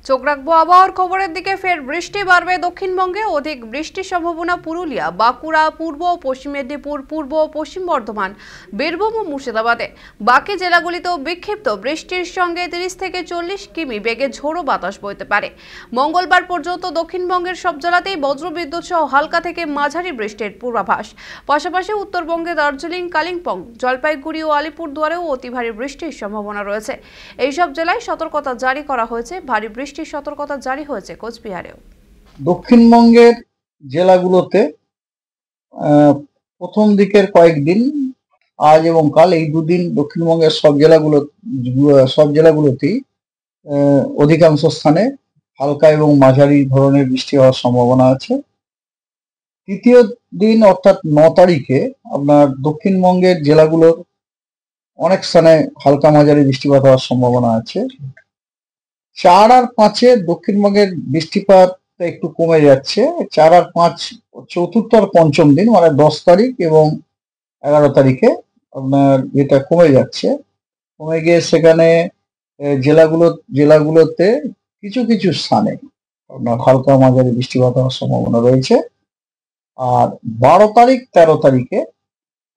চোখ রাখবো আবহাওয়ার খবরের দিকে। ফের বৃষ্টি বাড়বে দক্ষিণবঙ্গে। অধিক বৃষ্টির সম্ভাবনা পুরুলিয়া, বাঁকুড়া, পূর্ব ও পশ্চিম মেদিনীপুর, পূর্ব ও পশ্চিম বর্ধমান, বীরভূম ও মুর্শিদাবাদে। বাকি জেলাগুলিতেও বিক্ষিপ্ত বৃষ্টির সঙ্গে 30 থেকে 40 কিমি বেগে ঝোড়ো বাতাস বইতে পারে। মঙ্গলবার পর্যন্ত দক্ষিণবঙ্গের সব জেলাতেই বজ্রবিদ্যুৎ সহ হালকা থেকে মাঝারি বৃষ্টির পূর্বাভাস। পাশাপাশি উত্তরবঙ্গে দার্জিলিং, কালিম্পং, জলপাইগুড়ি ও আলিপুরদুয়ারেও অতি ভারী বৃষ্টির সম্ভাবনা রয়েছে। এইসব জেলায় সতর্কতা জারি করা হয়েছে। ভারী বৃষ্টির সতর্কতা জারি হয়েছে কোচবিহারেও। দক্ষিণবঙ্গের জেলাগুলোতে প্রথম দিকের কয়েকদিন, আজ এবং কাল, এই দুদিন দক্ষিণবঙ্গের সব জেলাগুলোতেই অধিকাংশ স্থানে হালকা এবং মাঝারি ধরনের বৃষ্টি হওয়ার সম্ভাবনা আছে। তৃতীয় দিন অর্থাৎ 9 তারিখে আপনার দক্ষিণবঙ্গের জেলাগুলোর অনেক স্থানে হালকা মাঝারি বৃষ্টিপাত হওয়ার সম্ভাবনা আছে। 4 আর 5-এ দক্ষিণবঙ্গের বৃষ্টিপাত একটু কমে যাচ্ছে। 4 আর 5 চতুর্থ আর পঞ্চম দিন, মানে 10 তারিখ এবং 11 তারিখে আপনার এটা কমে যাচ্ছে। কমে গিয়ে সেখানে জেলাগুলোতে কিছু কিছু স্থানে আপনার হালকা মাঝারি বৃষ্টিপাত হওয়ার সম্ভাবনা রয়েছে। আর 12 তারিখ 13 তারিখে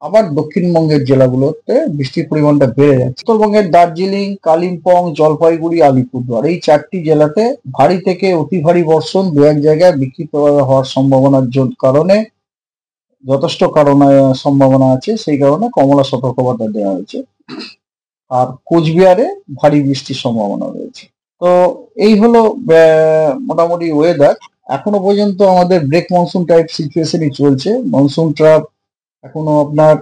আবার দক্ষিণবঙ্গের জেলাগুলোতে বৃষ্টির পরিমাণটা বেড়ে যাচ্ছে। উত্তরবঙ্গের দার্জিলিং, কালিম্পং, জলপাইগুড়ি, আলিপুরদুয়ার, এই 4টি জেলাতে ভারী থেকে অতি ভারী বর্ষণ 2-1 জায়গায় বিক্ষিপ্তভাবে হওয়ার সম্ভাবনার কারণে যথেষ্ট সম্ভাবনা আছে। সেই কারণে কমলা সতর্কবার্তা দেওয়া হয়েছে। আর কোচবিহারে ভারী বৃষ্টির সম্ভাবনা রয়েছে। তো এই হলো মোটামুটি ওয়েদার। এখনো পর্যন্ত আমাদের ব্রেক মনসুন টাইপ সিচুয়েশনই চলছে। মনসুন ট্রাপ এখনো আপনার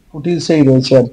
ফুটিলসেই রয়েছে আর